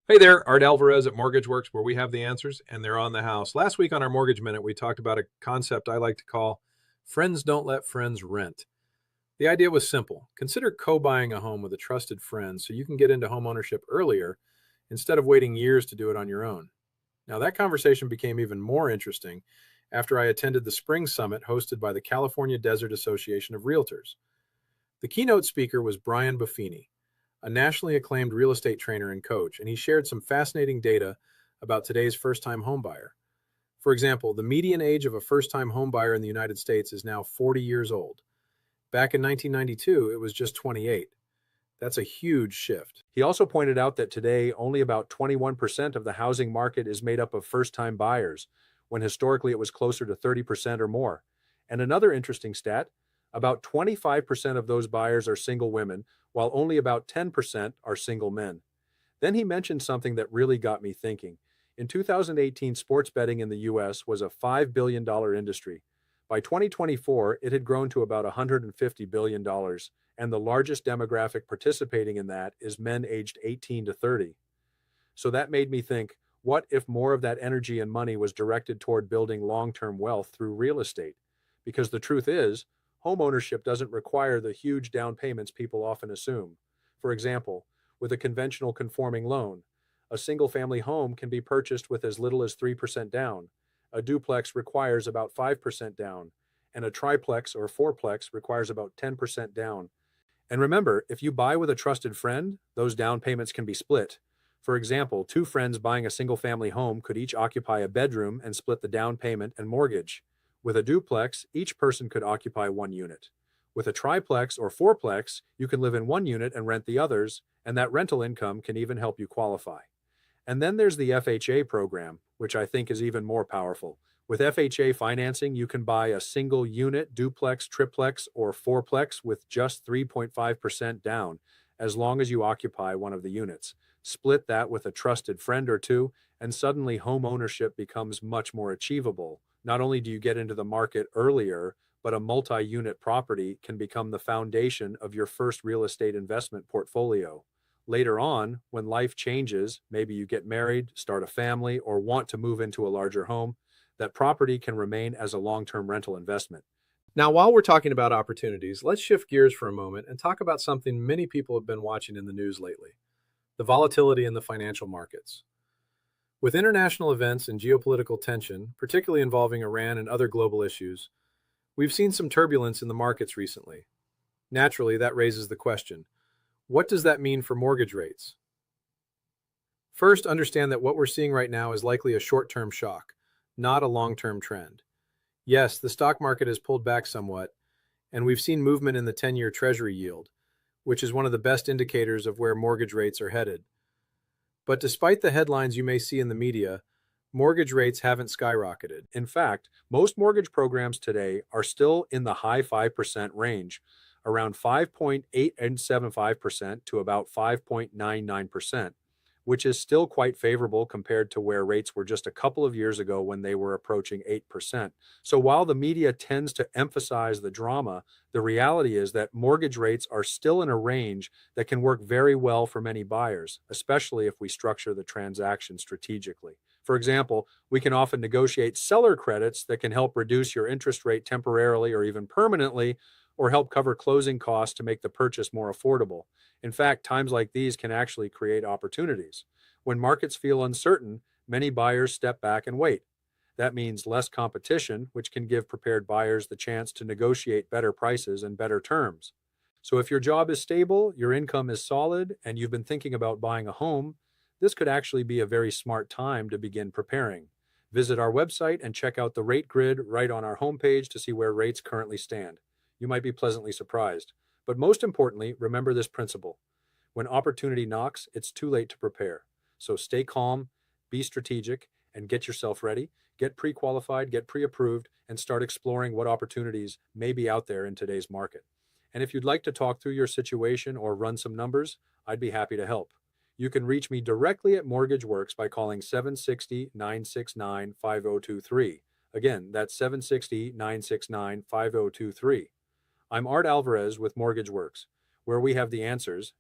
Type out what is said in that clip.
Hey there, Art Alvarez at MortgageWorks, where we have the answers and they're on the house. Last week on our Mortgage Minute, we talked about a concept I like to call friends don't let friends rent. The idea was simple. Consider co buying a home with a trusted friend so you can get into homeownership earlier instead of waiting years to do it on your own. Now, that conversation became even more interesting after I attended the Spring Summit hosted by the California Desert Association of Realtors. The keynote speaker was Brian Buffini, a nationally acclaimed real estate trainer and coach, and he shared some fascinating data about today's first time homebuyer. For example, the median age of a first time homebuyer in the United States is now 40 years old. Back in 1992, it was just 28. That's a huge shift. He also pointed out that today only about 21% of the housing market is made up of first-time buyers, when historically it was closer to 30% or more. And another interesting stat, about 25% of those buyers are single women, while only about 10% are single men. Then he mentioned something that really got me thinking. In 2018, sports betting in the US was a $5 billion industry. By 2024, it had grown to about $150 billion, and the largest demographic participating in that is men aged 18 to 30. So that made me think, what if more of that energy and money was directed toward building long-term wealth through real estate? Because the truth is, homeownership doesn't require the huge down payments people often assume. For example, with a conventional conforming loan, a single-family home can be purchased with as little as 3% down. A duplex requires about 5% down, and a triplex or fourplex requires about 10% down. And remember, if you buy with a trusted friend, those down payments can be split. For example, two friends buying a single family home could each occupy a bedroom and split the down payment and mortgage. With a duplex, each person could occupy one unit. With a triplex or fourplex, you can live in one unit and rent the others, and that rental income can even help you qualify. And then there's the FHA program, which I think is even more powerful. With FHA financing, you can buy a single unit, duplex, triplex, or fourplex with just 3.5% down, as long as you occupy one of the units. Split that with a trusted friend or two, and suddenly home ownership becomes much more achievable. Not only do you get into the market earlier, but a multi-unit property can become the foundation of your first real estate investment portfolio. Later on, when life changes, maybe you get married, start a family, or want to move into a larger home, that property can remain as a long-term rental investment. Now, while we're talking about opportunities, let's shift gears for a moment and talk about something many people have been watching in the news lately: the volatility in the financial markets. With international events and geopolitical tension, particularly involving Iran and other global issues, we've seen some turbulence in the markets recently. Naturally, that raises the question: what does that mean for mortgage rates? First, understand that what we're seeing right now is likely a short term shock, not a long term trend. Yes, the stock market has pulled back somewhat, and we've seen movement in the 10-year Treasury yield, which is one of the best indicators of where mortgage rates are headed. But despite the headlines you may see in the media, mortgage rates haven't skyrocketed. In fact, most mortgage programs today are still in the high 5% range, around 5.875% to about 5.99%, which is still quite favorable compared to where rates were just a couple of years ago when they were approaching 8%. So while the media tends to emphasize the drama, the reality is that mortgage rates are still in a range that can work very well for many buyers, especially if we structure the transaction strategically. For example, we can often negotiate seller credits that can help reduce your interest rate temporarily or even permanently, or help cover closing costs to make the purchase more affordable. In fact, times like these can actually create opportunities. When markets feel uncertain, many buyers step back and wait. That means less competition, which can give prepared buyers the chance to negotiate better prices and better terms. So if your job is stable, your income is solid, and you've been thinking about buying a home, this could actually be a very smart time to begin preparing. Visit our website and check out the rate grid right on our homepage to see where rates currently stand. You might be pleasantly surprised. But most importantly, remember this principle: when opportunity knocks, it's too late to prepare. So stay calm, be strategic, and get yourself ready. Get pre-qualified, get pre-approved, and start exploring what opportunities may be out there in today's market. And if you'd like to talk through your situation or run some numbers, I'd be happy to help. You can reach me directly at MortgageWorks by calling 760-969-5023. Again, that's 760-969-5023. I'm Art Alvarez with MortgageWorks, where we have the answers